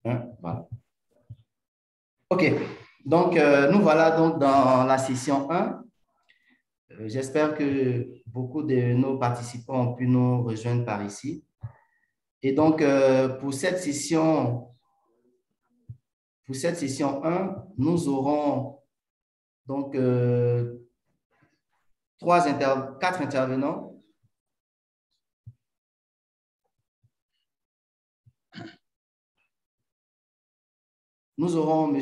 Hein, voilà. OK. Donc, nous voilà donc dans la session 1. J'espère que beaucoup de nos participants ont pu nous rejoindre par ici. Et donc, pour cette session 1, nous aurons donc quatre intervenants. Nous aurons M.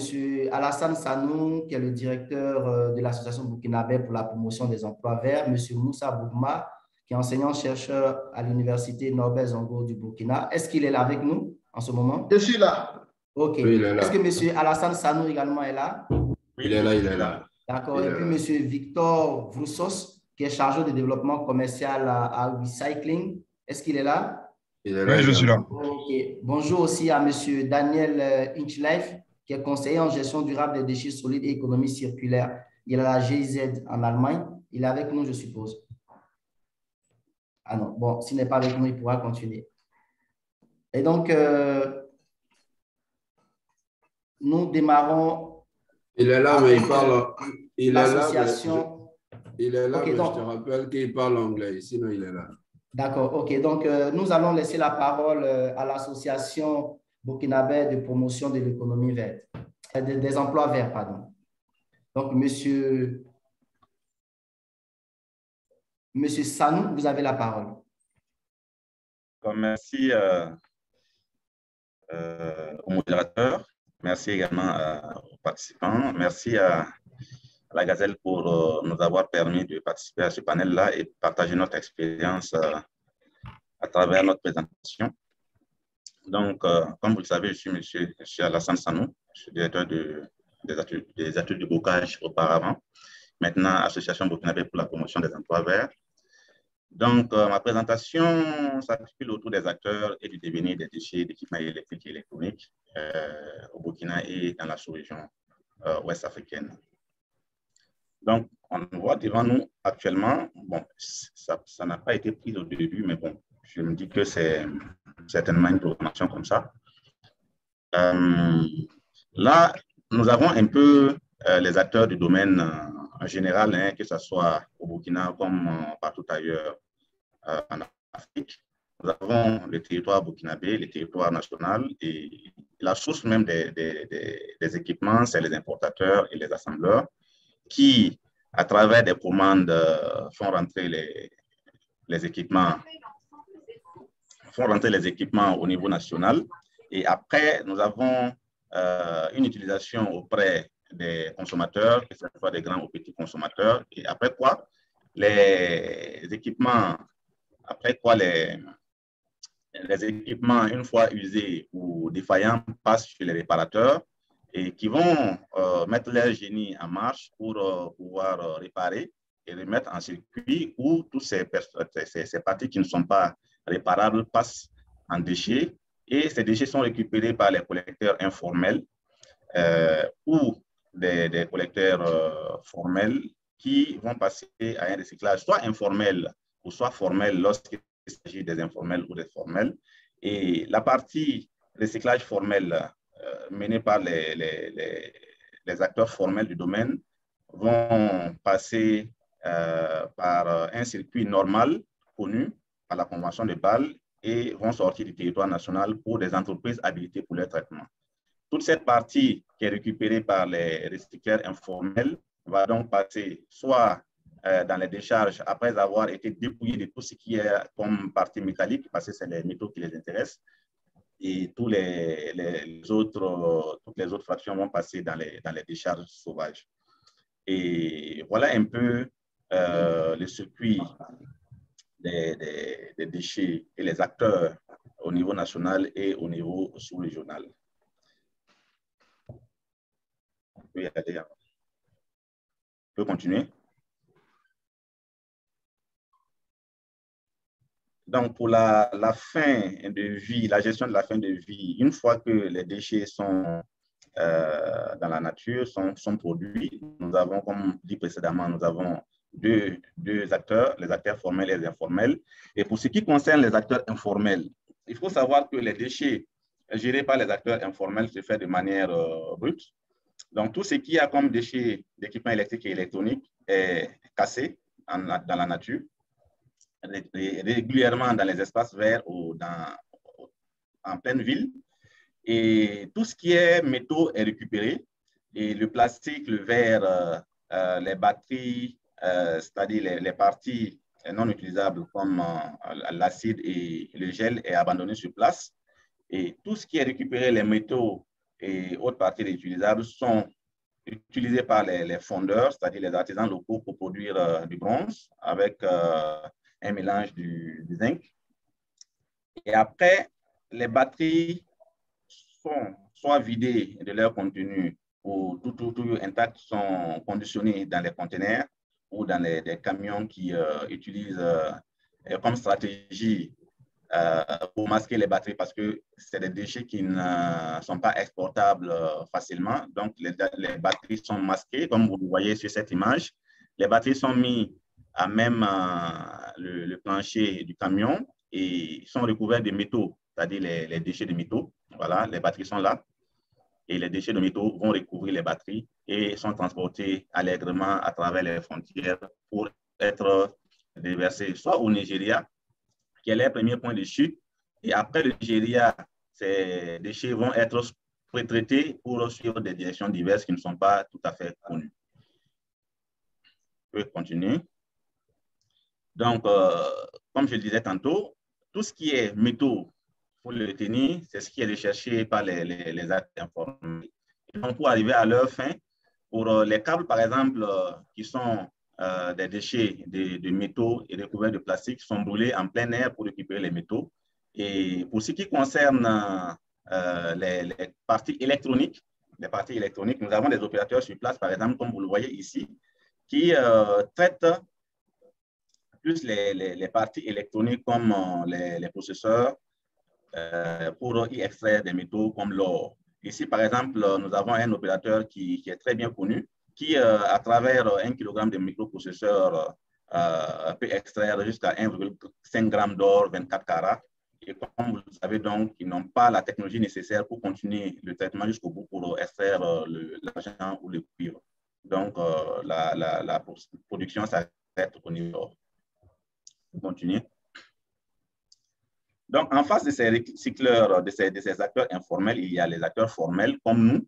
Alassane Sanou, qui est le directeur de l'Association burkinabé pour la promotion des emplois verts, M. Moussa Bougma, qui est enseignant-chercheur à l'Université Norbert Zongo du Burkina. Est-ce qu'il est là avec nous en ce moment? Je suis là. OK. Oui, il est Est-ce là. que M. Alassane Sanou également est là? Il est là, il est là. D'accord. Il Et est puis là. M. Victor Vroussos, qui est chargé de développement commercial à Recycling. Est-ce qu'il est là? Il est là Oui, je suis là. OK. Bonjour aussi à M. Daniel Inchleif, qui est conseiller en gestion durable des déchets solides et économie circulaire. Il est à la GIZ en Allemagne. Il est avec nous, je suppose. Ah non, bon, s'il n'est pas avec nous, il pourra continuer. Et donc, nous démarrons. Il est là, mais il parle. Il est là, l'association. Il est là, Okay, mais donc, je te rappelle qu'il parle anglais. Sinon, il est là. D'accord, OK. Donc, nous allons laisser la parole à l'association burkinabé de promotion de l'économie verte, des emplois verts, pardon. Donc, Monsieur Sanou, vous avez la parole. Merci au modérateur. Merci également aux participants. Merci à la Gazelle pour nous avoir permis de participer à ce panel-là et partager notre expérience à travers notre présentation. Donc, comme vous le savez, je suis M. Alassane Sanou, je suis directeur des études de bocage auparavant, maintenant Association burkinabé pour la promotion des emplois verts. Donc, ma présentation s'articule autour des acteurs et du devenir des déchets d'équipements électriques et électroniques au Burkina et dans la sous-région ouest africaine. Donc, on voit devant nous actuellement, bon, ça n'a pas été pris au début, mais bon, je me dis que c'est certainement une programmation comme ça. Là, nous avons un peu les acteurs du domaine en général, hein, que ce soit au Burkina comme partout ailleurs en Afrique. Nous avons le territoire burkinabé, le territoire national et la source même des équipements, c'est les importateurs et les assembleurs qui, à travers des commandes, font rentrer les équipements au niveau national. Et après, nous avons une utilisation auprès des consommateurs, que ce soit des grands ou petits consommateurs. Et après quoi, les équipements, une fois usés ou défaillants, passent chez les réparateurs et qui vont mettre leur génie en marche pour pouvoir réparer et remettre en circuit où toutes ces parties qui ne sont pas réparables passent en déchets et ces déchets sont récupérés par les collecteurs informels ou des collecteurs formels qui vont passer à un recyclage soit informel ou soit formel lorsqu'il s'agit des informels ou des formels. Et la partie recyclage formel menée par les acteurs formels du domaine vont passer par un circuit normal connu par la Convention de Bâle et vont sortir du territoire national pour des entreprises habilitées pour leur traitement. Toute cette partie qui est récupérée par les recycleurs informels va donc passer soit dans les décharges après avoir été dépouillé de tout ce qui est comme partie métallique, parce que c'est les métaux qui les intéressent, et toutes les autres fractions vont passer dans les décharges sauvages. Et voilà un peu le circuit des déchets et les acteurs au niveau national et au niveau sous-régional. On peut y aller. On peut continuer. Donc, pour la fin de vie, la gestion de la fin de vie, une fois que les déchets sont dans la nature, sont produits, nous avons, comme dit précédemment, nous avons deux acteurs, les acteurs formels et les informels. Et pour ce qui concerne les acteurs informels, il faut savoir que les déchets géré par les acteurs informels se fait de manière brute. Donc, tout ce qui a comme déchets d'équipements électriques et électroniques est cassé dans la nature, régulièrement dans les espaces verts ou en pleine ville. Et tout ce qui est métaux est récupéré. Et le plastique, le verre, les batteries, c'est-à-dire les parties non utilisables comme l'acide et le gel est abandonné sur place. Et tout ce qui est récupéré, les métaux et autres parties réutilisables sont utilisés par les fondeurs, c'est-à-dire les artisans locaux pour produire du bronze avec un mélange du zinc. Et après, les batteries sont soit vidées de leur contenu ou tout intact sont conditionnés dans les conteneurs ou dans des camions qui utilisent comme stratégie pour masquer les batteries parce que c'est des déchets qui ne sont pas exportables facilement. Donc, les batteries sont masquées, comme vous le voyez sur cette image. Les batteries sont mises à même le plancher du camion et sont recouvertes de métaux, c'est-à-dire les déchets de métaux. Voilà, les batteries sont là. Et les déchets de métaux vont recouvrir les batteries et sont transportés allègrement à travers les frontières pour être déversés soit au Nigeria, qui est le premier point de chute. Et après le Nigeria, ces déchets vont être traités pour suivre des directions diverses qui ne sont pas tout à fait connues. Je vais continuer. Donc, comme je le disais tantôt, tout ce qui est métaux, pour le retenir, c'est ce qui est recherché par les acteurs informels. Et donc, pour arriver à leur fin, pour les câbles, par exemple, qui sont des déchets de métaux et recouverts de plastique, sont brûlés en plein air pour récupérer les métaux. Et pour ce qui concerne les parties électroniques, nous avons des opérateurs sur place, par exemple, comme vous le voyez ici, qui traitent plus les parties électroniques comme les processeurs, pour y extraire des métaux comme l'or. Ici, par exemple, nous avons un opérateur qui est très bien connu, qui, à travers 1 kg de microprocesseur, peut extraire jusqu'à 1,5 g d'or 24 carats. Et comme vous le savez, donc, ils n'ont pas la technologie nécessaire pour continuer le traitement jusqu'au bout pour extraire l'argent ou le cuivre. Donc, la production s'arrête au niveau d'or. On continue. Donc, en face de ces recycleurs, de ces acteurs informels, il y a les acteurs formels comme nous,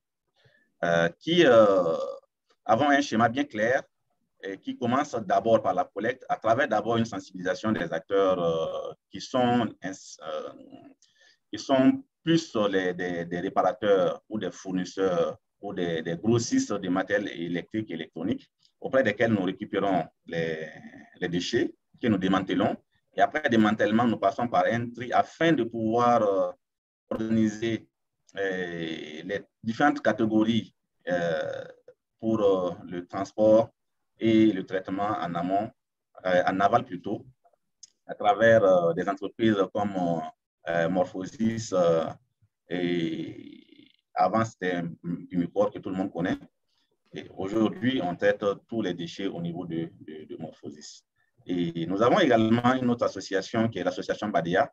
qui avons un schéma bien clair et qui commence d'abord par la collecte, à travers d'abord une sensibilisation des acteurs qui sont plus des réparateurs ou des fournisseurs ou des grossistes de matériel électrique et électronique, auprès desquels nous récupérons les déchets que nous démantelons. Et après démantèlement, nous passons par un tri afin de pouvoir organiser les différentes catégories pour le transport et le traitement en amont, en aval plutôt, à travers des entreprises comme Morphosis et avant c'était Umicore que tout le monde connaît. Et aujourd'hui, on traite tous les déchets au niveau de Morphosis. Et nous avons également une autre association qui est l'association Badia,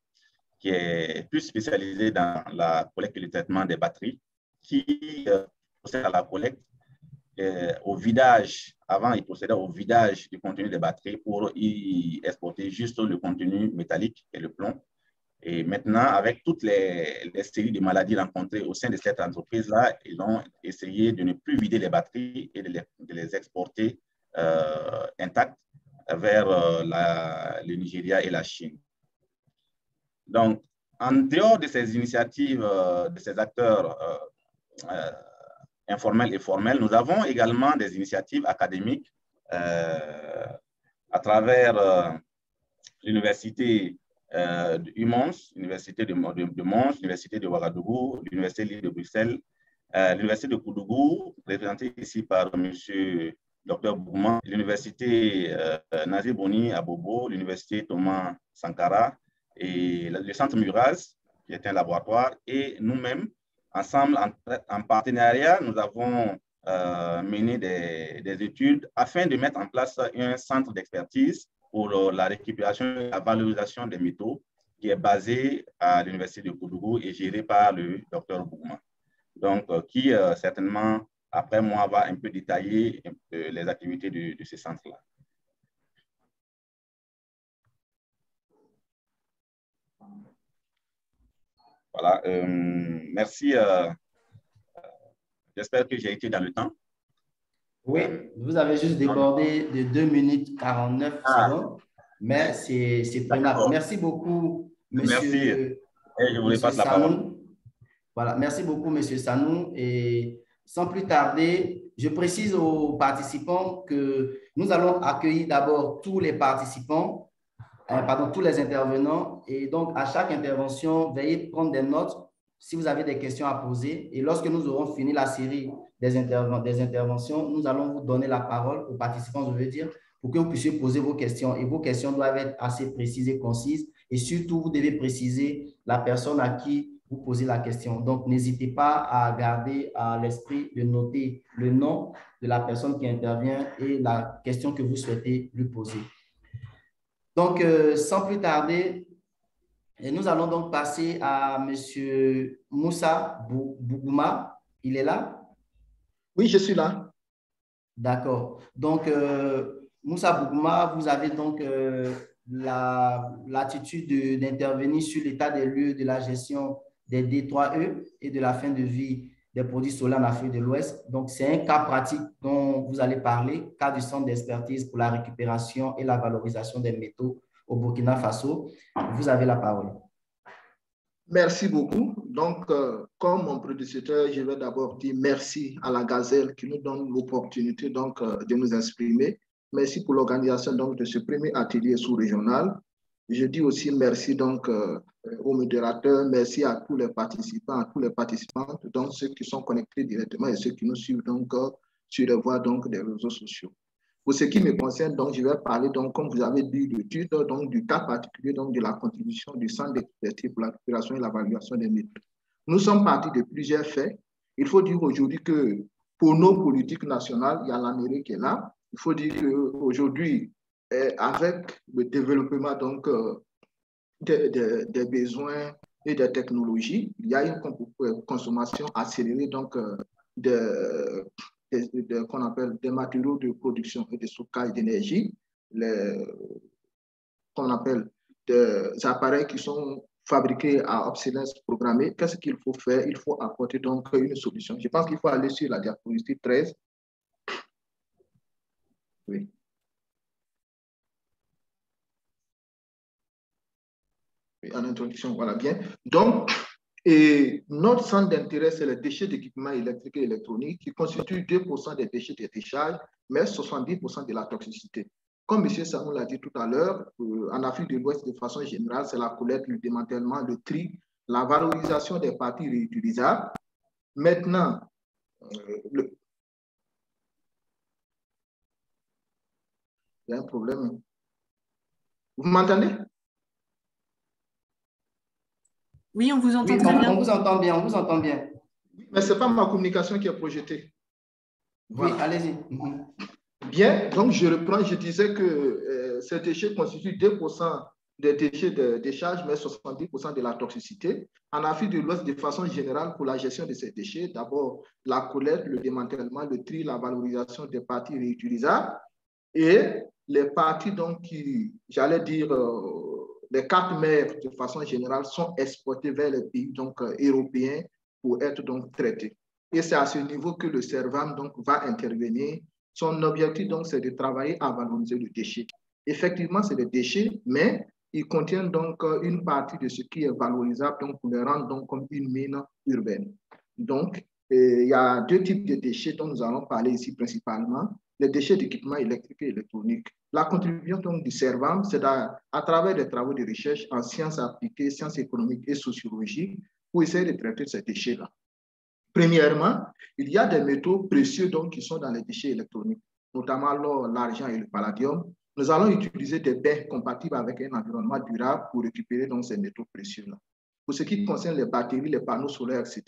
qui est plus spécialisée dans la collecte et le traitement des batteries, qui procède à la collecte, au vidage. Avant, il procédait au vidage du contenu des batteries pour y exporter juste le contenu métallique et le plomb. Et maintenant, avec toutes les séries de maladies rencontrées au sein de cette entreprise-là, ils ont essayé de ne plus vider les batteries et de les exporter intactes vers le Nigeria et la Chine. Donc, en dehors de ces initiatives, de ces acteurs informels et formels, nous avons également des initiatives académiques à travers l'université UMONS, l'université de Mons, l'université de Ouagadougou, l'université libre de Bruxelles, l'université de Koudougou, représentée ici par M. Dr Bourman, l'université Nazir Boni à Bobo, l'université Thomas Sankara et le centre Muraz, qui est un laboratoire, et nous-mêmes, ensemble, en partenariat, nous avons mené des études afin de mettre en place un centre d'expertise pour la récupération et la valorisation des métaux qui est basé à l'Université de Koudougou et géré par le Dr Bougouma. Donc, qui certainement, après moi, va un peu détailler les activités de ce centre-là. Voilà, merci. J'espère que j'ai été dans le temps. Oui, vous avez juste débordé de 2 minutes 49 secondes, mais c'est prenable. Merci beaucoup, monsieur, je vous passe la parole. Voilà, merci beaucoup, monsieur Sanou. Et sans plus tarder, je précise aux participants que nous allons accueillir d'abord tous les participants, tous les intervenants. Et donc, à chaque intervention, veuillez prendre des notes si vous avez des questions à poser. Et lorsque nous aurons fini la série des interventions, nous allons vous donner la parole aux participants, je veux dire, pour que vous puissiez poser vos questions. Et vos questions doivent être assez précises et concises. Et surtout, vous devez préciser la personne à qui vous posez la question. Donc, n'hésitez pas à garder à l'esprit de noter le nom de la personne qui intervient et la question que vous souhaitez lui poser. Donc, sans plus tarder, nous allons donc passer à M. Moussa Bougouma. Il est là? Oui, je suis là. D'accord. Donc, Moussa Bougouma, vous avez donc l'attitude d'intervenir sur l'état des lieux de la gestion des D3E et de la fin de vie des produits solaires en Afrique de l'Ouest. Donc, c'est un cas pratique dont vous allez parler, cas du centre d'expertise pour la récupération et la valorisation des métaux au Burkina Faso. Vous avez la parole. Merci beaucoup. Donc, comme mon prédécesseur, je vais d'abord dire merci à la Gazelle qui nous donne l'opportunité donc de nous exprimer. Merci pour l'organisation donc de ce premier atelier sous-régional. Je dis aussi merci donc aux modérateurs, merci à tous les participants, à tous les participantes, donc ceux qui sont connectés directement et ceux qui nous suivent donc sur les voies donc des réseaux sociaux. Pour ce qui me concerne, donc, je vais parler, donc, comme vous avez dit, le titre, donc, du cas particulier donc, de la contribution du centre d'expertise pour la récupération et l'évaluation des métaux. Nous sommes partis de plusieurs faits. Il faut dire aujourd'hui que pour nos politiques nationales, il y a l'Amérique qui est là. Il faut dire qu'aujourd'hui, avec le développement donc, des besoins et des technologies, il y a une consommation accélérée donc, qu'on appelle des matériaux de production et de stockage d'énergie, qu'on appelle des appareils qui sont fabriqués à obsolescence programmée. Qu'est-ce qu'il faut faire? Il faut apporter donc une solution. Je pense qu'il faut aller sur la diapositive 13. Oui. En introduction, voilà bien. Donc, et notre centre d'intérêt, c'est les déchets d'équipements électriques et électroniques qui constituent 2% des déchets de décharge, mais 70% de la toxicité. Comme M. Sanou l'a dit tout à l'heure, en Afrique de l'Ouest, de façon générale, c'est la collecte, le démantèlement, le tri, la valorisation des parties réutilisables. Maintenant, il y a un problème. Vous m'entendez? Oui, on vous entend très bien. On vous entend bien, on vous entend bien. Mais ce n'est pas ma communication qui est projetée. Voilà. Oui, allez-y. Bien, donc je reprends, je disais que ces déchets constituent 2% des déchets de décharge, mais 70% de la toxicité. En Afrique de l'Ouest, de façon générale, pour la gestion de ces déchets, d'abord la collecte, le démantèlement, le tri, la valorisation des parties réutilisables et les parties donc qui, j'allais dire, les 4 mers, de façon générale, sont exportées vers les pays donc, européens pour être donc traités. Et c'est à ce niveau que le CERVAM donc, va intervenir. Son objectif, donc, c'est de travailler à valoriser le déchet. Effectivement, c'est des déchets, mais ils contiennent donc une partie de ce qui est valorisable donc, pour les rendre donc, comme une mine urbaine. Donc, il y a 2 types de déchets dont nous allons parler ici principalement. Les déchets d'équipements électriques et électroniques. La contribution donc, du CERVAM, c'est à travers des travaux de recherche en sciences appliquées, sciences économiques et sociologie pour essayer de traiter ces déchets-là. Premièrement, il y a des métaux précieux donc, qui sont dans les déchets électroniques, notamment l'or, l'argent et le palladium. Nous allons utiliser des bains compatibles avec un environnement durable pour récupérer donc, ces métaux précieux-là. Pour ce qui concerne les batteries, les panneaux solaires, etc.,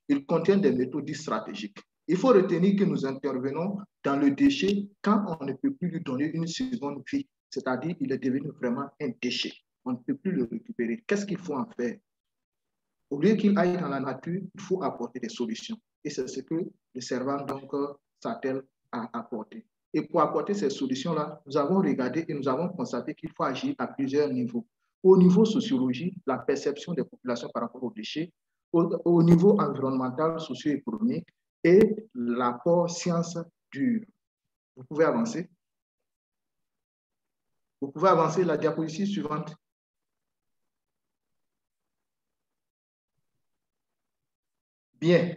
ils contiennent des métaux dits stratégiques. Il faut retenir que nous intervenons dans le déchet quand on ne peut plus lui donner une seconde vie, c'est-à-dire qu'il est devenu vraiment un déchet. on ne peut plus le récupérer. Qu'est-ce qu'il faut en faire? Au lieu qu'il aille dans la nature, il faut apporter des solutions. Et c'est ce que le Servan donc s'attelle à apporter. Et pour apporter ces solutions-là, nous avons regardé et nous avons constaté qu'il faut agir à plusieurs niveaux. Au niveau sociologique, la perception des populations par rapport aux déchets, au niveau environnemental, socio-économique et l'apport science dure. Vous pouvez avancer. Vous pouvez avancer la diapositive suivante. Bien,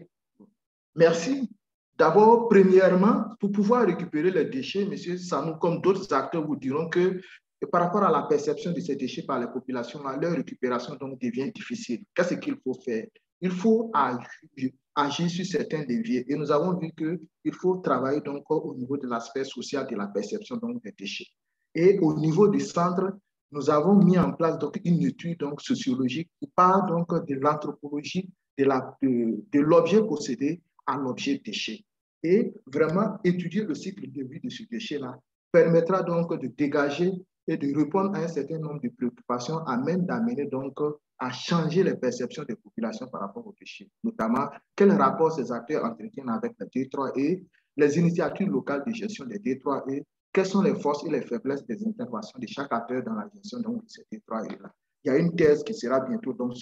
merci. D'abord, premièrement, pour pouvoir récupérer les déchets, M. Sanou, comme d'autres acteurs vous diront que par rapport à la perception de ces déchets par les populations, leur récupération donc devient difficile. Qu'est-ce qu'il faut faire? Il faut agir sur certains leviers. Et nous avons vu qu'il faut travailler donc au niveau de l'aspect social de la perception donc des déchets. Et au niveau du centre, nous avons mis en place donc une étude donc sociologique qui part donc de l'anthropologie de l'objet possédé à l'objet déchet. Et vraiment étudier le cycle de vie de ce déchet-là permettra donc de dégager et de répondre à un certain nombre de préoccupations à même d'amener donc à changer les perceptions des populations par rapport aux déchets. Notamment, quel rapport ces acteurs entretiennent avec les D3E, les initiatives locales de gestion des D3E, quelles sont les forces et les faiblesses des interventions de chaque acteur dans la gestion donc, de ces D3E-là. Il y a une thèse qui sera bientôt donc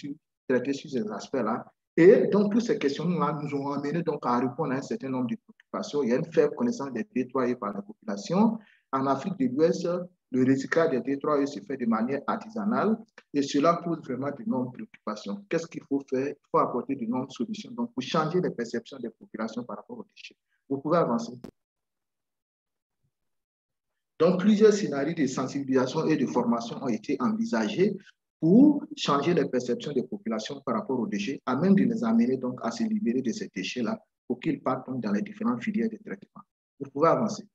traitée sur ces aspects-là. Et donc, toutes ces questions-là nous ont amené donc à répondre à un certain nombre de préoccupations. Il y a une faible connaissance des D3E par la population. En Afrique de l'Ouest, le recyclage des D3E se fait de manière artisanale et cela pose vraiment de nombreuses préoccupations. Qu'est-ce qu'il faut faire? Il faut apporter de nombreuses solutions donc, pour changer les perceptions des populations par rapport aux déchets. Vous pouvez avancer. Donc, plusieurs scénarios de sensibilisation et de formation ont été envisagés pour changer les perceptions des populations par rapport aux déchets, à même de les amener donc à se libérer de ces déchets-là pour qu'ils partent donc, dans les différentes filières de traitement. Vous pouvez avancer.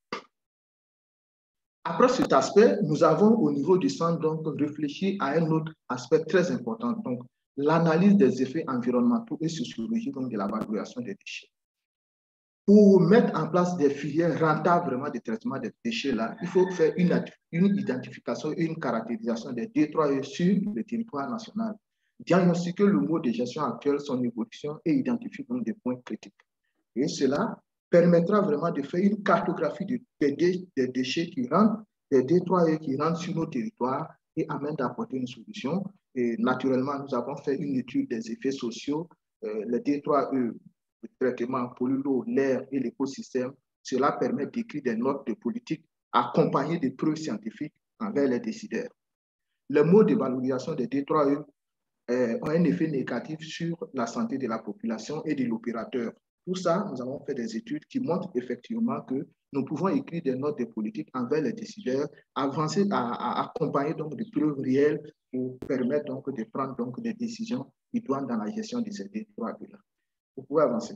Après cet aspect, nous avons au niveau du centre donc réfléchi à un autre aspect très important, donc l'analyse des effets environnementaux et sociologiques donc, de la valorisation des déchets. Pour mettre en place des filières rentables vraiment de traitement des déchets-là, il faut faire une identification et une caractérisation des D3E sur le territoire national. Diagnostiquer le mode de gestion actuel, son évolution et identifier donc des points critiques. Et cela permettra vraiment de faire une cartographie des déchets qui rentrent, des D3E qui rentrent sur nos territoires et amène d'apporter une solution. Et naturellement, nous avons fait une étude des effets sociaux, les D3E, le traitement pour l'eau, l'air et l'écosystème. Cela permet d'écrire des notes de politique accompagnées de preuves scientifiques envers les décideurs. Le mode de valorisation des D3E ont un effet négatif sur la santé de la population et de l'opérateur. Pour ça, nous avons fait des études qui montrent effectivement que nous pouvons écrire des notes de politique envers les décideurs, avancer à accompagner donc des preuves réelles pour permettre donc de prendre donc des décisions idoines dans la gestion de ces D3E-là. Vous pouvez avancer.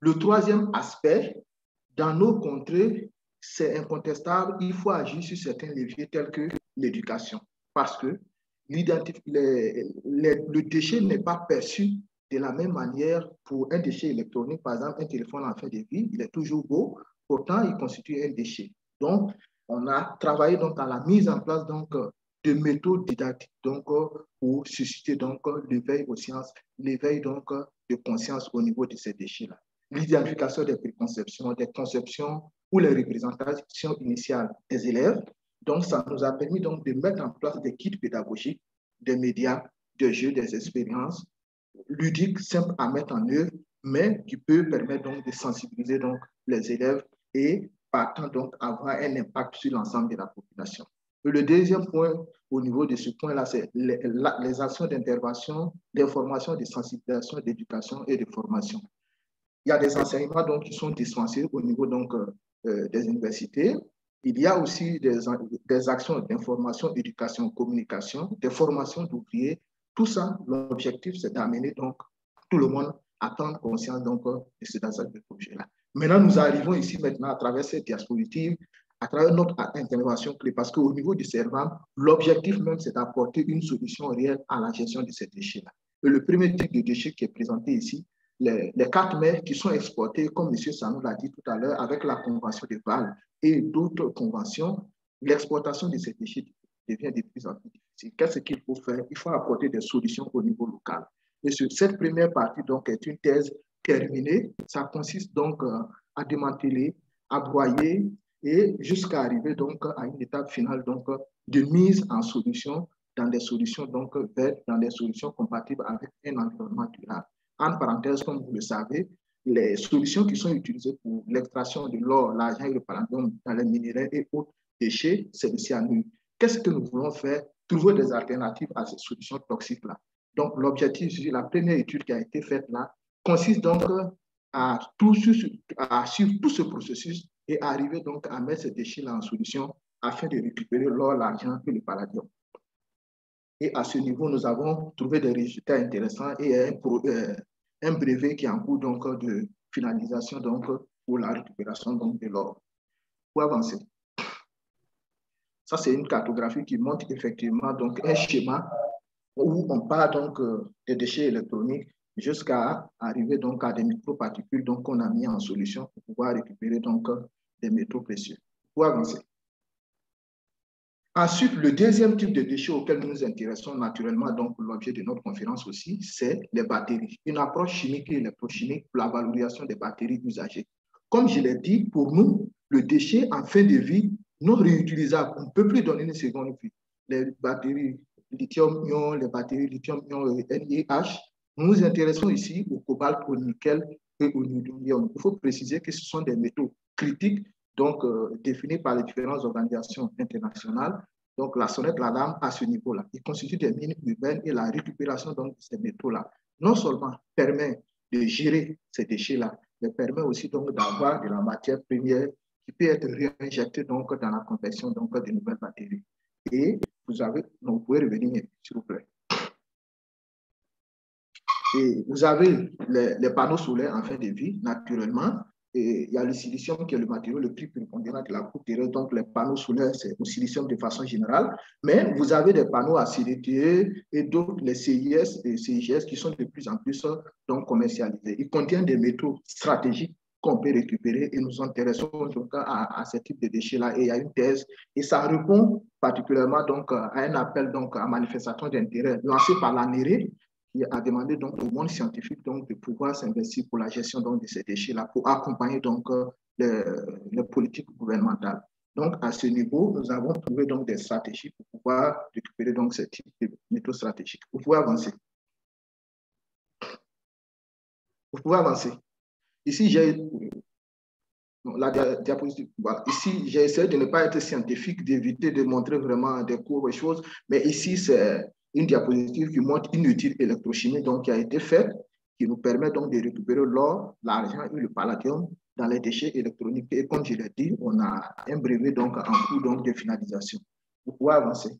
Le troisième aspect, dans nos contrées, c'est incontestable, il faut agir sur certains leviers tels que l'éducation. Parce que le déchet n'est pas perçu de la même manière pour un déchet électronique. Par exemple, un téléphone en fin de vie, il est toujours beau, pourtant il constitue un déchet. Donc, on a travaillé donc à la mise en place donc, de méthodes didactiques donc, pour susciter donc l'éveil aux sciences, l'éveil donc de conscience au niveau de ces déchets-là. L'identification des préconceptions, des conceptions ou les représentations initiales des élèves. Donc, ça nous a permis donc de mettre en place des kits pédagogiques, des médias, des jeux, des expériences ludiques, simples à mettre en œuvre, mais qui peuvent permettre donc de sensibiliser donc les élèves et partant donc avoir un impact sur l'ensemble de la population. Et le deuxième point, au niveau de ce point-là, c'est les actions d'intervention, d'information, de sensibilisation, d'éducation et de formation. Il y a des enseignements donc, qui sont dispensés au niveau donc, des universités. Il y a aussi des actions d'information, d'éducation, communication, des formations d'ouvriers. Tout ça, l'objectif, c'est d'amener donc tout le monde à prendre conscience donc, de cet ensemble de projets-là. Maintenant, nous arrivons ici maintenant à travers cette diapositive, à travers notre intervention clé, parce qu'au niveau du Servan, l'objectif même, c'est d'apporter une solution réelle à la gestion de ces déchets-là. Et le premier type de déchets qui est présenté ici, les 4 mers qui sont exportés, comme M. Sanou l'a dit tout à l'heure, avec la convention de Bâle et d'autres conventions, l'exportation de ces déchets devient de plus en plus difficile. Qu'est-ce qu'il faut faire? Il faut apporter des solutions au niveau local. Et cette première partie donc, est une thèse terminée. Ça consiste donc à démanteler, à broyer et jusqu'à arriver donc à une étape finale donc, de mise en solution dans des solutions donc vertes, dans des solutions compatibles avec un environnement durable. En parenthèse, comme vous le savez, les solutions qui sont utilisées pour l'extraction de l'or, l'argent et le palladium dans les minéraux et autres déchets, c'est le cyanure. Qu'est-ce que nous voulons faire? Trouver des alternatives à ces solutions toxiques-là. Donc, l'objectif, la première étude qui a été faite là, consiste donc à suivre tout ce processus et arriver donc à mettre ces déchets-là en solution afin de récupérer l'or, l'argent et le palladium. Et à ce niveau, nous avons trouvé des résultats intéressants et un brevet qui est en cours donc, de finalisation donc, pour la récupération donc, de l'or. Pour avancer. Ça, c'est une cartographie qui montre effectivement donc, un schéma où on part donc, des déchets électroniques jusqu'à arriver donc, à des microparticules qu'on a mis en solution pour pouvoir récupérer donc, des métaux précieux. Pour avancer. Ensuite, le deuxième type de déchets auquel nous nous intéressons naturellement, donc l'objet de notre conférence aussi, c'est les batteries. Une approche chimique et électrochimique pour la valorisation des batteries usagées. Comme je l'ai dit, pour nous, le déchet en fin de vie non réutilisable, on ne peut plus donner une seconde vie. Les batteries lithium-ion, les batteries lithium-ion NiH, nous nous intéressons ici au cobalt, au nickel et au niobium. Il faut préciser que ce sont des métaux critiques donc définis par les différentes organisations internationales. Donc, la sonnette d'alarme à ce niveau-là. Il constitue des mines urbaines et la récupération donc, de ces métaux-là, non seulement permet de gérer ces déchets-là, mais permet aussi donc d'avoir de la matière première qui peut être réinjectée donc, dans la confection donc, de nouvelles batteries. Et vous pouvez revenir, s'il vous plaît. Et vous avez les panneaux solaires en fin de vie, naturellement. Et il y a le silicium qui est le matériau le plus prépondérant de la coupe terrestre. Donc, les panneaux solaires, c'est au silicium de façon générale. Mais vous avez des panneaux à CDTE et d'autres, les CIS et CIGS, qui sont de plus en plus donc, commercialisés. Ils contiennent des métaux stratégiques qu'on peut récupérer et nous intéressons donc à ce type de déchets-là. Et il y a une thèse et ça répond particulièrement donc, à un appel donc, à manifestation d'intérêt lancé par l'ANERE, qui a demandé donc au monde scientifique donc, de pouvoir s'investir pour la gestion donc, de ces déchets-là, pour accompagner donc, les politiques gouvernementales. Donc, à ce niveau, nous avons trouvé donc, des stratégies pour pouvoir récupérer donc, ce type de métaux stratégiques. Vous pouvez avancer. Vous pouvez avancer. Ici, j'ai la diapositive. Voilà. Ici, j'ai essayé de ne pas être scientifique, d'éviter de montrer vraiment des cours et choses, mais ici, c'est une diapositive qui montre une étude électrochimique donc, qui a été faite, qui nous permet donc de récupérer l'or, l'argent et le palladium dans les déchets électroniques. Et comme je l'ai dit, on a un brevet donc, en cours donc, de finalisation. Vous pouvez avancer.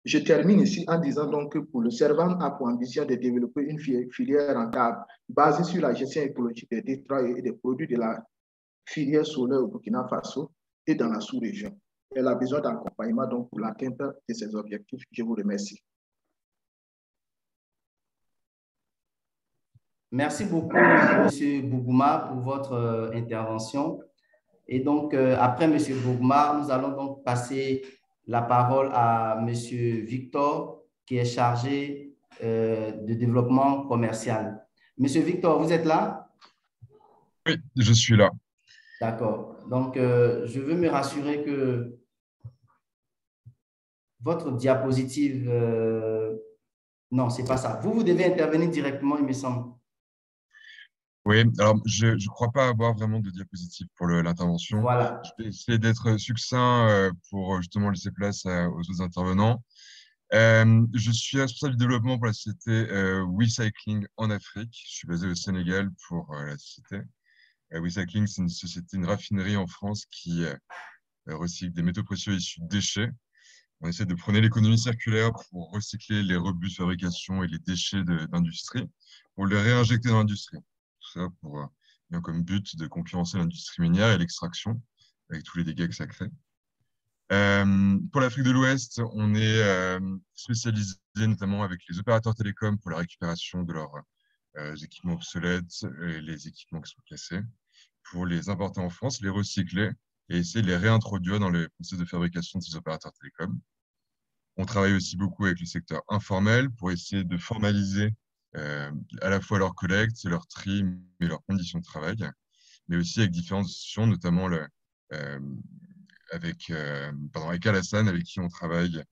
Je termine ici en disant donc que pour le Servan a pour ambition de développer une filière rentable basée sur la gestion écologique des détroits et des produits de la filière solaire au Burkina Faso et dans la sous-région. Elle a besoin d'accompagnement donc pour l'atteinte de ses objectifs. Je vous remercie. Merci beaucoup, M. Bougouma, pour votre intervention. Et donc, après M. Bougouma, nous allons donc passer la parole à M. Victor, qui est chargé de développement commercial. M. Victor, vous êtes là? Oui, je suis là. D'accord. Donc, je veux me rassurer que votre diapositive... non, ce n'est pas ça. Vous devez intervenir directement, il me semble. Oui, alors je ne crois pas avoir vraiment de diapositive pour l'intervention. Voilà. Je vais essayer d'être succinct pour justement laisser place aux autres intervenants. Je suis responsable du développement pour la société WeCycling en Afrique. Je suis basé au Sénégal pour la société. WeCycling, c'est une société, une raffinerie en France qui recycle des métaux précieux issus de déchets. On essaie de prôner l'économie circulaire pour recycler les rebuts de fabrication et les déchets d'industrie pour les réinjecter dans l'industrie. Tout ça pour bien comme but de concurrencer l'industrie minière et l'extraction avec tous les dégâts que ça crée. Pour l'Afrique de l'Ouest, on est spécialisé notamment avec les opérateurs télécoms pour la récupération de leurs équipements obsolètes et les équipements qui sont cassés, pour les importer en France, les recycler et essayer de les réintroduire dans le processus de fabrication de ces opérateurs télécoms. On travaille aussi beaucoup avec le secteur informel pour essayer de formaliser à la fois leur collecte, leur tri, mais leurs conditions de travail, mais aussi avec différentes institutions, notamment avec Alassane, avec qui on travaille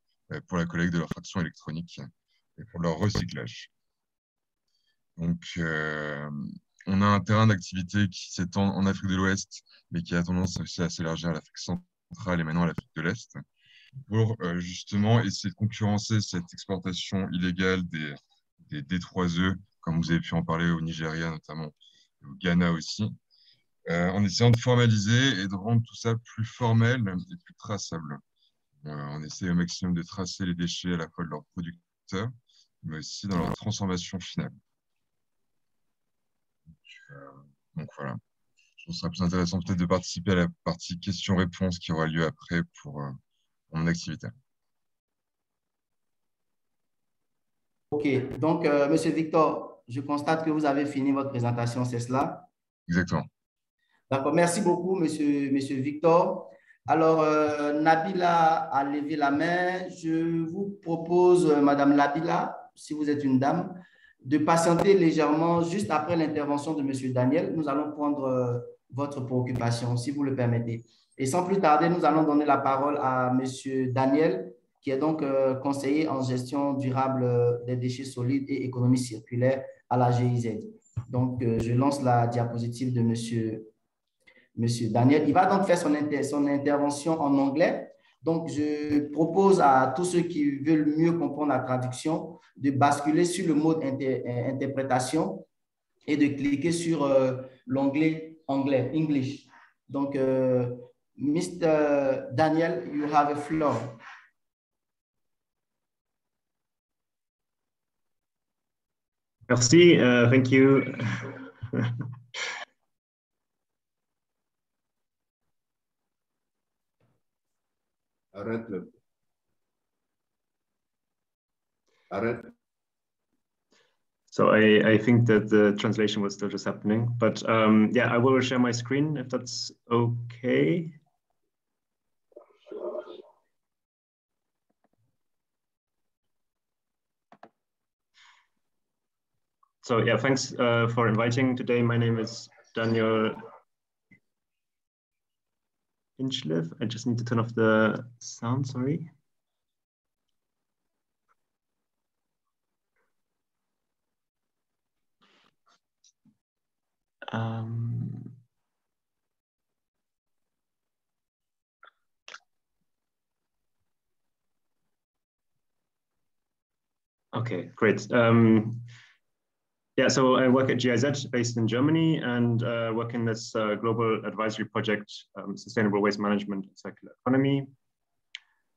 pour la collecte de leurs fractions électroniques et pour leur recyclage. Donc, on a un terrain d'activité qui s'étend en Afrique de l'Ouest, mais qui a tendance aussi à s'élargir à l'Afrique centrale et maintenant à l'Afrique de l'Est, pour justement essayer de concurrencer cette exportation illégale des D3E, comme vous avez pu en parler au Nigeria notamment, au Ghana aussi, en essayant de formaliser et de rendre tout ça plus formel et plus traçable. On essaie au maximum de tracer les déchets à la fois de leurs producteurs, mais aussi dans leur transformation finale. Donc voilà, je trouve que ce serait plus intéressant peut-être de participer à la partie questions-réponses qui aura lieu après pour mon activité. OK. Donc, Monsieur Victor, je constate que vous avez fini votre présentation, c'est cela? Exactement. D'accord. Merci beaucoup, Monsieur Victor. Alors, Nabila a levé la main. Je vous propose, Madame Nabila, si vous êtes une dame, de patienter légèrement juste après l'intervention de Monsieur Daniel. Nous allons prendre votre préoccupation, si vous le permettez. Et sans plus tarder, nous allons donner la parole à Monsieur Daniel, qui est donc conseiller en gestion durable des déchets solides et économie circulaire à la GIZ. Donc, je lance la diapositive de Monsieur Daniel. Il va donc faire son intervention en anglais. Donc, je propose à tous ceux qui veulent mieux comprendre la traduction de basculer sur le mode interprétation et de cliquer sur l'onglet anglais, English. Donc, Mr. Daniel, you have a floor. Merci, thank you. Arrête-le. Arrête. So I think that the translation was still just happening, but yeah, I will share my screen if that's okay. So yeah, thanks for inviting today. My name is Daniel Inchlev. I just need to turn off the sound, sorry. Okay, great. Yeah, so I work at GIZ based in Germany and work in this global advisory project, Sustainable Waste Management and Circular Economy.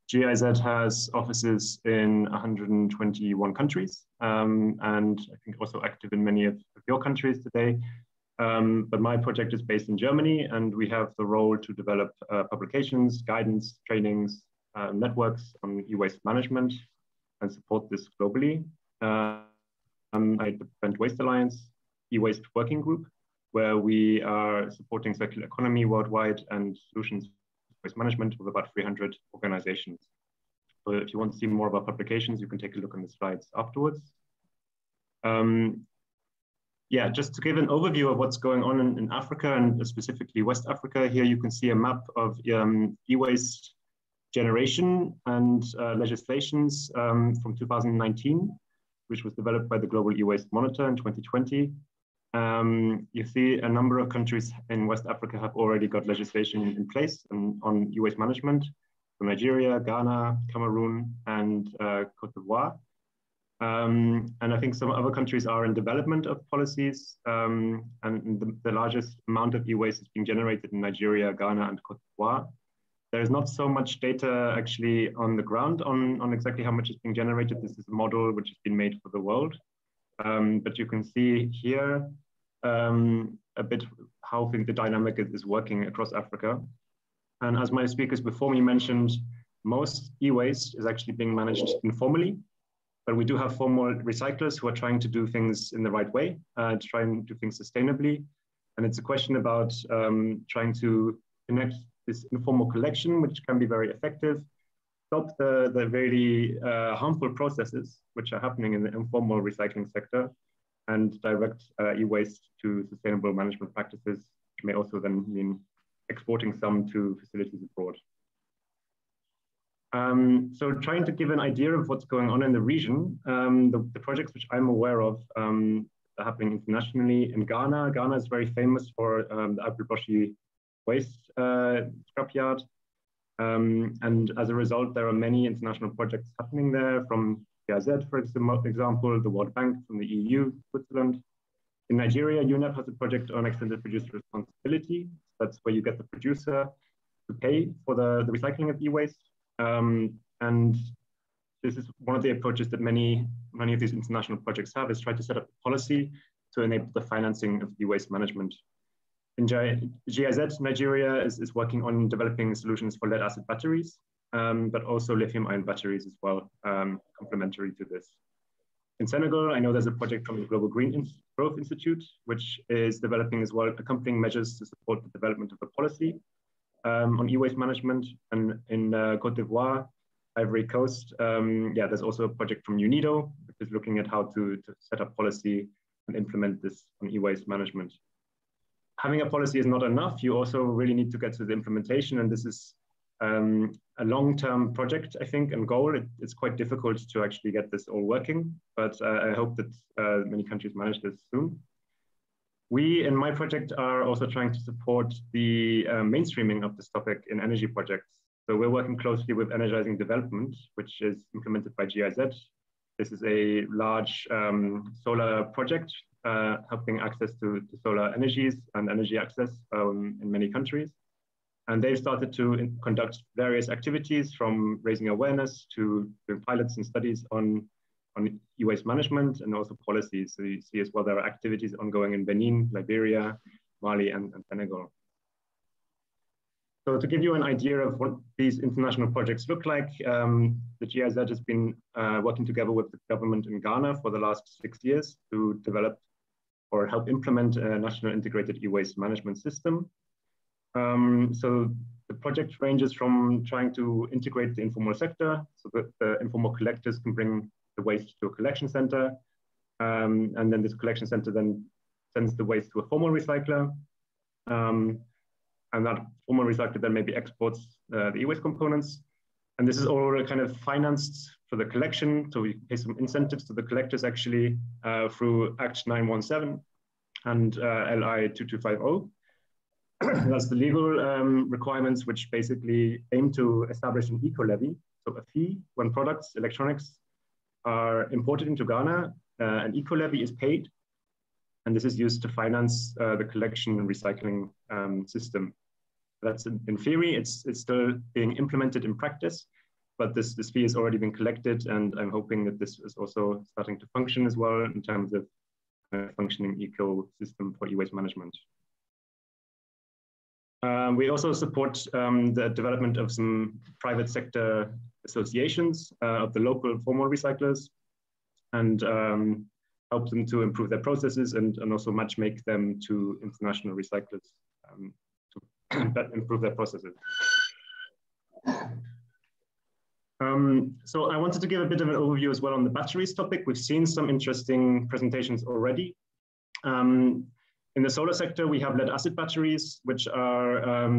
GIZ has offices in 121 countries and I think also active in many of your countries today. But my project is based in Germany and we have the role to develop publications, guidance, trainings, networks on e-waste management and support this globally. I Prevent Waste Alliance, e-waste working group, where we are supporting circular economy worldwide and solutions waste management with about 300 organizations. So if you want to see more about publications, you can take a look on the slides afterwards. Yeah, just to give an overview of what's going on in Africa and specifically West Africa, here you can see a map of e-waste generation and legislations from 2019. Which was developed by the Global E-Waste Monitor in 2020. You see a number of countries in West Africa have already got legislation in place on e-waste management. So Nigeria, Ghana, Cameroon, and Cote d'Ivoire. And I think some other countries are in development of policies. And the largest amount of e-waste is being generated in Nigeria, Ghana, and Cote d'Ivoire. There's not so much data actually on the ground on exactly how much is being generated. This is a model which has been made for the world. But you can see here a bit how I think the dynamic is working across Africa. And as my speakers before me mentioned, most e-waste is actually being managed informally, but we do have formal recyclers who are trying to do things in the right way, to try and do things sustainably. And it's a question about trying to connect this informal collection, which can be very effective, stop the really harmful processes which are happening in the informal recycling sector, and direct e-waste to sustainable management practices, which may also then mean exporting some to facilities abroad. So trying to give an idea of what's going on in the region, the projects which I'm aware of are happening internationally in Ghana. Ghana is very famous for the Agbogbloshie waste scrapyard. And as a result, there are many international projects happening there, from GIZ, for example, the World Bank, from the EU, Switzerland. In Nigeria, UNEP has a project on extended producer responsibility. That's where you get the producer to pay for the recycling of e-waste. And this is one of the approaches that many of these international projects have, is try to set up a policy to enable the financing of e-waste management. In GIZ, Nigeria is working on developing solutions for lead acid batteries, but also lithium ion batteries as well, complementary to this. In Senegal, I know there's a project from the Global Green Growth Institute, which is developing as well accompanying measures to support the development of a policy on e-waste management. And in Côte d'Ivoire, Ivory Coast, there's also a project from UNIDO, which is looking at how to set up policy and implement this on e-waste management. Having a policy is not enough. You also really need to get to the implementation, and this is a long-term project, I think, and goal. It's quite difficult to actually get this all working, but I hope that many countries manage this soon. We, in my project, are also trying to support the mainstreaming of this topic in energy projects. So we're working closely with Energizing Development, which is implemented by GIZ. This is a large solar project helping access to solar energies and energy access in many countries. And they've started to conduct various activities, from raising awareness to doing pilots and studies on e-waste management and also policies. So you see as well, there are activities ongoing in Benin, Liberia, Mali, and Senegal. So to give you an idea of what these international projects look like, the GIZ has been working together with the government in Ghana for the last 6 years to develop or help implement a national integrated e-waste management system. So the project ranges from trying to integrate the informal sector so that the informal collectors can bring the waste to a collection center. And then this collection center then sends the waste to a formal recycler. And that formal recycler then maybe exports the e-waste components. And this is all kind of financed for the collection. So we pay some incentives to the collectors actually through Act 917 and LI 2250. That's the legal requirements, which basically aim to establish an eco-levy, so a fee when products, electronics, are imported into Ghana. An eco-levy is paid, and this is used to finance the collection and recycling system. That's in theory. It's still being implemented in practice, but this fee has already been collected, and I'm hoping that this is also starting to function as well in terms of functioning ecosystem for e-waste management. We also support the development of some private sector associations of the local formal recyclers, and help them to improve their processes and also match make them to international recyclers to improve their processes. So I wanted to give a bit of an overview as well on the batteries topic. We've seen some interesting presentations already. In the solar sector, we have lead acid batteries, which are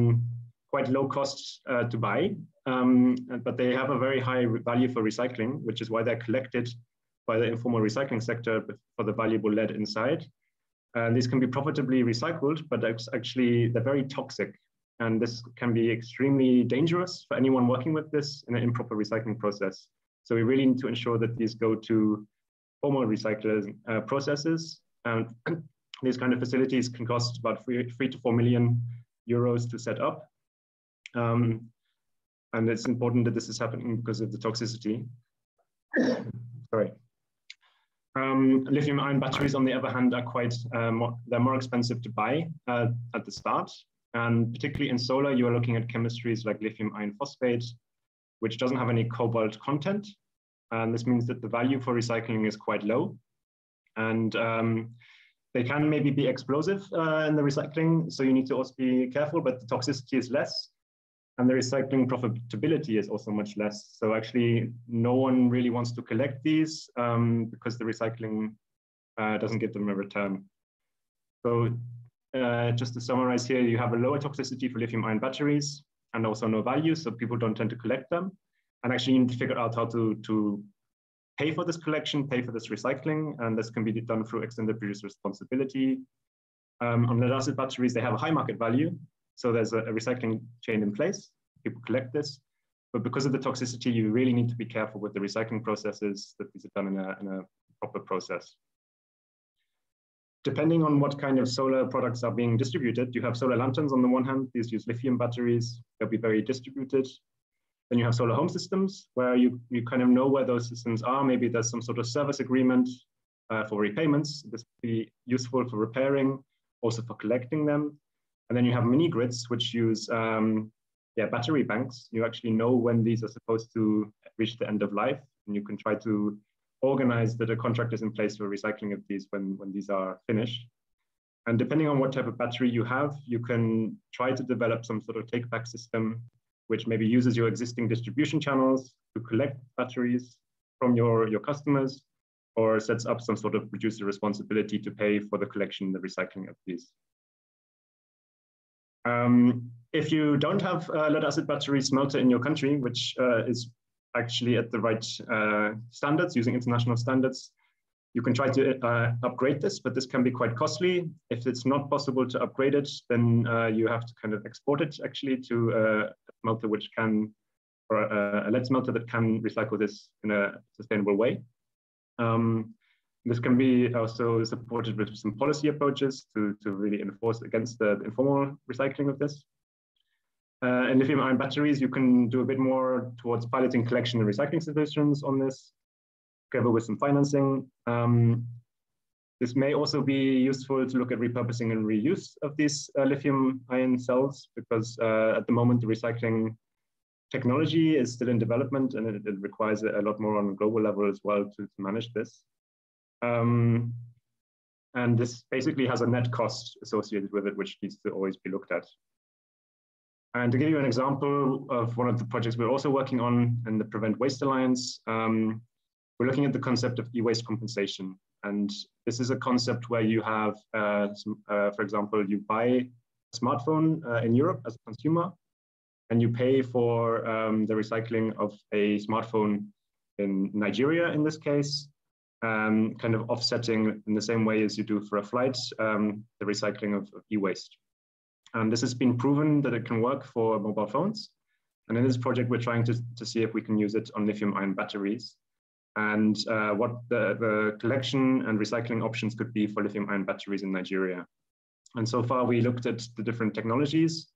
quite low cost to buy, but they have a very high value for recycling, which is why they're collected by the informal recycling sector for the valuable lead inside. And these can be profitably recycled, but actually they're very toxic. And this can be extremely dangerous for anyone working with this in an improper recycling process. So we really need to ensure that these go to formal recycling processes. And these kind of facilities can cost about 3 to 4 million euros to set up. And it's important that this is happening because of the toxicity. Sorry. Lithium ion batteries, on the other hand, are quite, they're more expensive to buy at the start. And particularly in solar, you are looking at chemistries like lithium iron phosphate, which doesn't have any cobalt content. And this means that the value for recycling is quite low. And they can maybe be explosive in the recycling, so you need to also be careful, but the toxicity is less. And the recycling profitability is also much less. So actually, no one really wants to collect these because the recycling doesn't give them a return. So just to summarize here, you have a lower toxicity for lithium-ion batteries and also no value, so people don't tend to collect them. And actually, you need to figure out how to pay for this collection, pay for this recycling, and this can be done through extended producer responsibility. On lead-acid batteries, they have a high market value, so there's a recycling chain in place. People collect this, but because of the toxicity, you really need to be careful with the recycling processes, that these are done in a proper process. Depending on what kind of solar products are being distributed, you have solar lanterns on the one hand. These use lithium batteries. They'll be very distributed. Then you have solar home systems where you kind of know where those systems are. Maybe there's some sort of service agreement for repayments. This would be useful for repairing, also for collecting them. And then you have mini grids, which use battery banks. You actually know when these are supposed to reach the end of life, and you can try to organize that a contract is in place for recycling of these when these are finished. And depending on what type of battery you have, you can try to develop some sort of take-back system, which maybe uses your existing distribution channels to collect batteries from your customers, or sets up some sort of producer responsibility to pay for the collection and the recycling of these. If you don't have a lead-acid battery smelter in your country, which is actually at the right standards, using international standards, you can try to upgrade this, but this can be quite costly. If it's not possible to upgrade it, then you have to kind of export it actually to a smelter which can, or a lead smelter that can recycle this in a sustainable way. This can be also supported with some policy approaches to really enforce against the informal recycling of this. In lithium-ion batteries, you can do a bit more towards piloting collection and recycling solutions on this, together with some financing. This may also be useful to look at repurposing and reuse of these lithium-ion cells, because at the moment, the recycling technology is still in development, and it requires a lot more on a global level as well to manage this. And this basically has a net cost associated with it, which needs to always be looked at. And to give you an example of one of the projects we're also working on in the Prevent Waste Alliance, we're looking at the concept of e-waste compensation. And this is a concept where you have, for example, you buy a smartphone in Europe as a consumer, and you pay for the recycling of a smartphone in Nigeria, in this case, kind of offsetting in the same way as you do for a flight, the recycling of e-waste. And this has been proven that it can work for mobile phones. And in this project, we're trying to see if we can use it on lithium-ion batteries, and what the collection and recycling options could be for lithium-ion batteries in Nigeria. And so far, we looked at the different technologies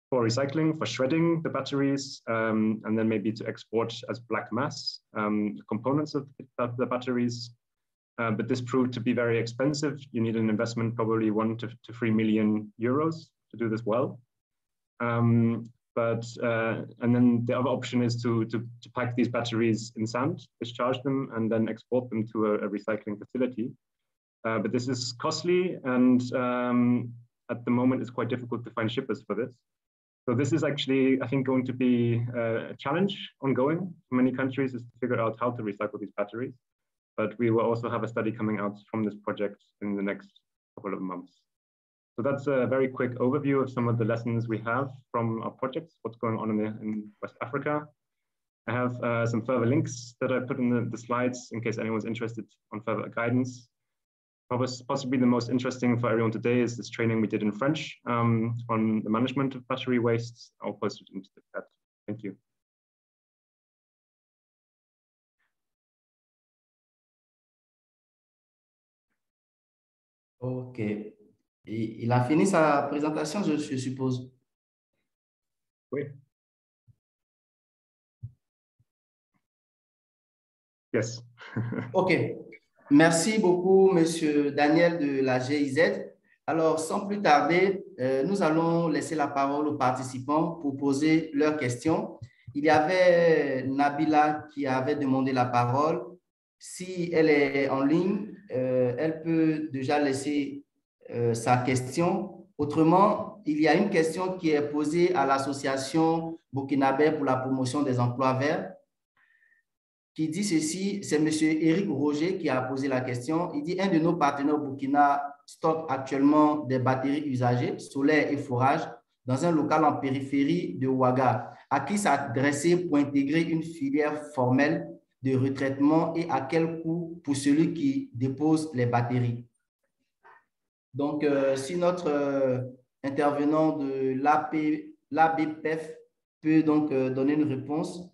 for recycling, for shredding the batteries, and then maybe to export as black mass components of the batteries. But this proved to be very expensive. You need an investment, probably 1 to 3 million euros to do this well. And then the other option is to pack these batteries in sand, discharge them, and then export them to a recycling facility. But this is costly, and at the moment it's quite difficult to find shippers for this. So this is actually, I think, going to be a challenge ongoing for many countries, is to figure out how to recycle these batteries. But we will also have a study coming out from this project in the next couple of months. So that's a very quick overview of some of the lessons we have from our projects, what's going on in West Africa. I have some further links that I put in the slides in case anyone's interested on further guidance. Possibly the most interesting for everyone today is this training we did in French on the management of battery wastes. I'll post it into the chat. Thank you. OK. Il a fini sa présentation, je suppose. Oui. Yes. OK. Merci beaucoup, Monsieur Daniel de la GIZ. Alors, sans plus tarder, nous allons laisser la parole aux participants pour poser leurs questions. Il y avait Nabila qui avait demandé la parole. Si elle est en ligne, elle peut déjà laisser sa question Autrement, il y a une question qui est posée à l'association burkinabé pour la promotion des emplois verts, qui dit ceci, c'est M. Éric Roger qui a posé la question. Il dit, un de nos partenaires au Burkina stocke actuellement des batteries usagées, solaires et forages, dans un local en périphérie de Ouaga. À qui s'adresser pour intégrer une filière formelle de retraitement et à quel coût pour celui qui dépose les batteries? Donc, si notre intervenant de l'ABPEF peut donc donner une réponse.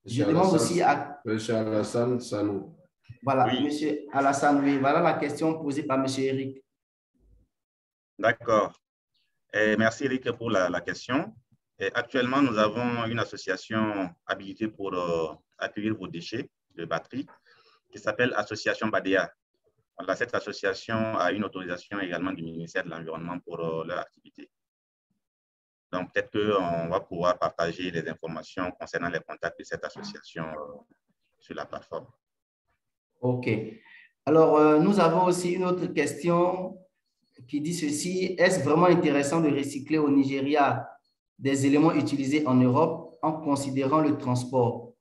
Je demande aussi à M. Alassane Sanou. Voilà, Oui. M. Alassane, oui. Voilà la question posée par M. Eric. D'accord. Merci Eric pour la question. Et actuellement, nous avons une association habilitée pour accueillir vos déchets de batterie qui s'appelle Association Badea. Voilà, cette association a une autorisation également du ministère de l'Environnement pour leur activité. Donc, peut-être qu'on va pouvoir partager les informations concernant les contacts de cette association sur la plateforme. OK. Alors, nous avons aussi une autre question qui dit ceci. Est-ce vraiment intéressant de recycler au Nigeria des éléments utilisés en Europe en considérant le transport?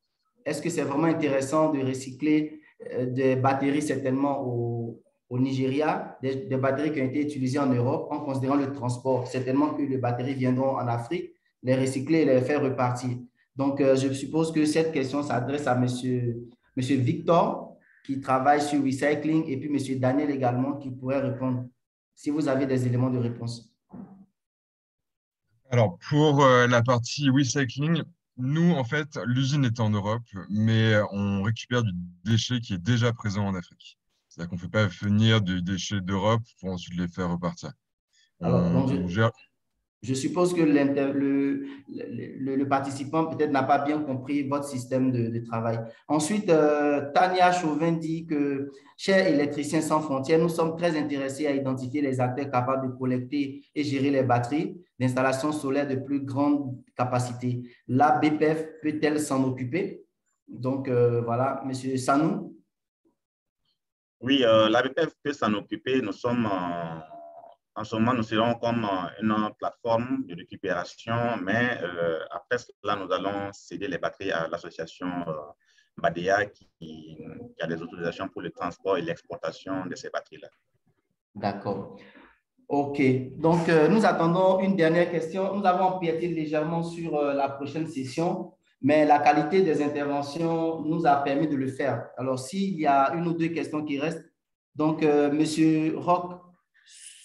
Est-ce que c'est vraiment intéressant de recycler des batteries certainement au Nigeria, des batteries qui ont été utilisées en Europe en considérant le transport? Certainement que les batteries viendront en Afrique, les recycler et les faire repartir. Donc, je suppose que cette question s'adresse à monsieur Victor, qui travaille sur Recycling, et puis M. Daniel également, qui pourrait répondre, si vous avez des éléments de réponse. Alors, pour la partie recycling, nous, en fait, l'usine est en Europe, mais on récupère du déchet qui est déjà présent en Afrique. C'est-à-dire qu'on ne fait pas venir du déchet d'Europe pour ensuite les faire repartir. Alors, donc, On gère... je suppose que le participant peut-être n'a pas bien compris votre système de travail. Ensuite, Tania Chauvin dit que, chers électriciens sans frontières, nous sommes très intéressés à identifier les acteurs capables de collecter et gérer les batteries d'installations solaires de plus grande capacité. La BPF peut-elle s'en occuper? Donc, voilà, M. Sanou. Oui, la BPF peut s'en occuper. Nous sommes en ce moment, nous serons comme une plateforme de récupération, mais après cela, nous allons céder les batteries à l'association Badea qui a des autorisations pour le transport et l'exportation de ces batteries-là. D'accord. OK. Donc, nous attendons une dernière question. Nous avons empiété légèrement sur la prochaine session, mais la qualité des interventions nous a permis de le faire. Alors, s'il y a une ou deux questions qui restent, donc, M. Roch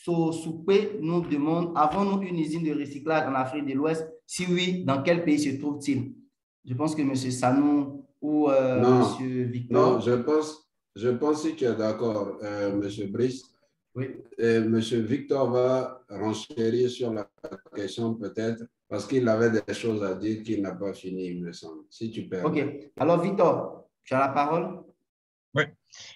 Sosoupé nous demande, avons-nous une usine de recyclage en Afrique de l'Ouest? Si oui, dans quel pays se trouve-t-il? Je pense que M. Sanou ou M. Victor. Non, je pense que tu es d'accord, M. Brice. Oui. M. Victor va renchérir sur la question peut-être parce qu'il avait des choses à dire qu'il n'a pas fini, il me semble. Si tu permets. OK. Alors, Victor, tu as la parole. Oui.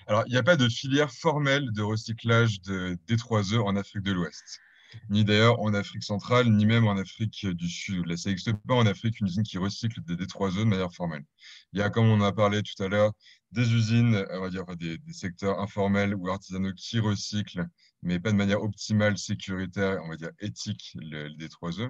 Alors, il n'y a pas de filière formelle de recyclage de D3E en Afrique de l'Ouest, ni d'ailleurs en Afrique centrale, ni même en Afrique du Sud. Là, ça n'existe pas en Afrique une usine qui recycle des D3E de manière formelle. Il y a, comme on a parlé tout à l'heure, des usines, on va dire des secteurs informels ou artisanaux qui recyclent, mais pas de manière optimale, sécuritaire, on va dire éthique, le D3E.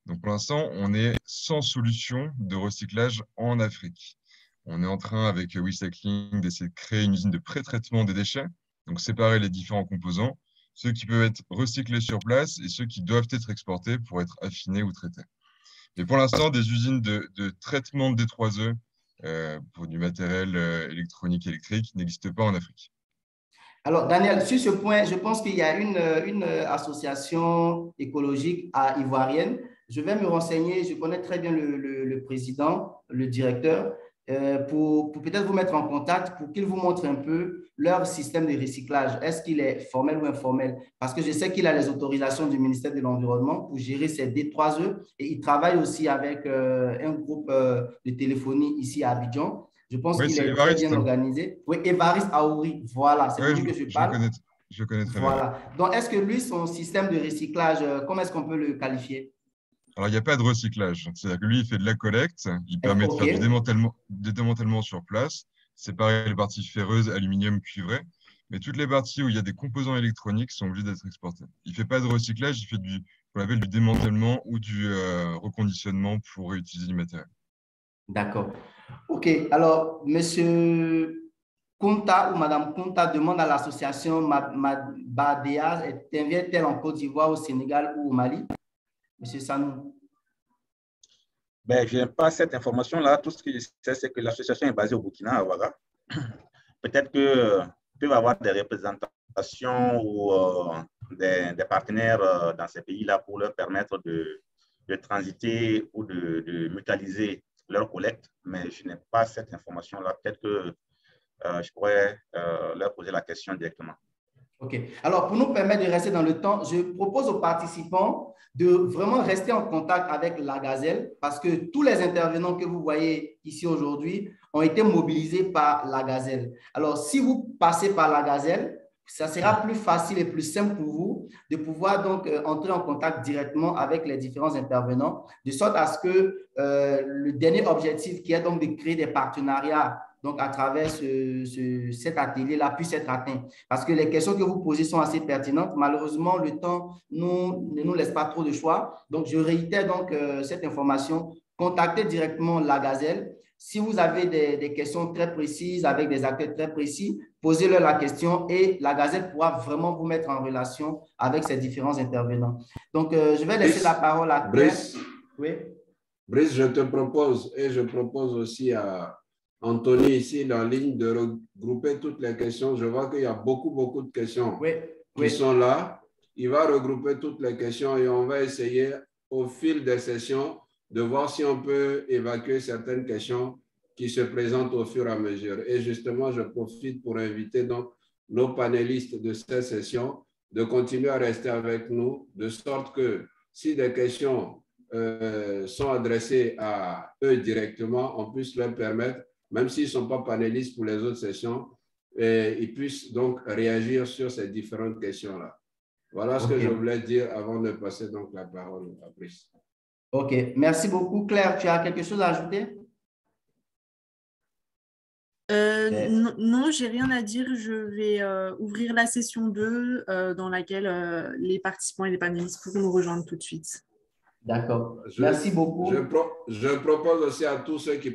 Donc, pour l'instant, on est sans solution de recyclage en Afrique. On est en train, avec Recycling, d'essayer de créer une usine de pré-traitement des déchets, donc séparer les différents composants, ceux qui peuvent être recyclés sur place et ceux qui doivent être exportés pour être affinés ou traités. Mais pour l'instant, des usines de traitement de D3E pour du matériel électronique, électrique n'existent pas en Afrique. Alors, Daniel, sur ce point, je pense qu'il y a une association écologique ivoirienne. Je vais me renseigner, je connais très bien le président, le directeur, pour peut-être vous mettre en contact pour qu'ils vous montrent un peu leur système de recyclage. Est-ce qu'il est formel ou informel? Parce que je sais qu'il a les autorisations du ministère de l'Environnement pour gérer ces D3E et il travaille aussi avec un groupe de téléphonie ici à Abidjan. Je pense qu'il est très bien organisé. Oui, Évariste Aouri, voilà, c'est de lui que je parle. Je connais très bien. Donc, est-ce que lui, son système de recyclage, comment est-ce qu'on peut le qualifier? Alors, il n'y a pas de recyclage. C'est-à-dire que lui, il fait de la collecte, il permet de faire du démantèlement sur place, séparer les parties ferreuses, aluminium, cuivré, Mais toutes les parties où il y a des composants électroniques sont obligées d'être exportées. Il ne fait pas de recyclage, il fait qu'on appelle du démantèlement ou du reconditionnement pour réutiliser du matériel. D'accord. OK. Alors, Monsieur Kunta ou Madame Kunta demande à l'association Badea, intervient-elle en Côte d'Ivoire, au Sénégal ou au Mali? Monsieur Sanou. Ben, je n'ai pas cette information-là. Tout ce que je sais, c'est que l'association est basée au Burkina, à Ouaga. Peut-être qu'ils peuvent avoir des représentations ou des partenaires dans ces pays-là pour leur permettre de transiter ou de mutualiser leur collecte, mais je n'ai pas cette information-là. Peut-être que je pourrais leur poser la question directement. OK. Alors, pour nous permettre de rester dans le temps, je propose aux participants de vraiment rester en contact avec la Gazelle parce que tous les intervenants que vous voyez ici aujourd'hui ont été mobilisés par la Gazelle. Alors, si vous passez par la Gazelle, ça sera plus facile et plus simple pour vous de pouvoir donc entrer en contact directement avec les différents intervenants, de sorte à ce que le dernier objectif qui est donc de créer des partenariats donc à travers cet atelier-là puisse être atteint. Parce que les questions que vous posez sont assez pertinentes. Malheureusement, le temps ne nous laisse pas trop de choix. Donc, je réitère donc cette information. Contactez directement la Gazelle. Si vous avez des questions très précises avec des acteurs très précis, posez-leur la question et la Gazelle pourra vraiment vous mettre en relation avec ces différents intervenants. Donc, je vais laisser la parole à Claire. Brice, oui. Brice, je te propose et je propose aussi à Anthony ici en ligne de regrouper toutes les questions. Je vois qu'il y a beaucoup de questions qui sont là. Il va regrouper toutes les questions et on va essayer au fil des sessions de voir si on peut évacuer certaines questions qui se présentent au fur et à mesure. Et justement, je profite pour inviter donc nos panélistes de cette session de continuer à rester avec nous, de sorte que si des questions sont adressées à eux directement, on puisse leur permettre, même s'ils ne sont pas panélistes pour les autres sessions, ils puissent donc réagir sur ces différentes questions-là. Voilà ce que je voulais dire avant de passer donc la parole à Brice. OK. Merci beaucoup. Claire, tu as quelque chose à ajouter? Non, j'ai rien à dire. Je vais ouvrir la session 2 dans laquelle les participants et les panélistes pourront nous rejoindre tout de suite. D'accord. Merci beaucoup. Je propose aussi à tous ceux qui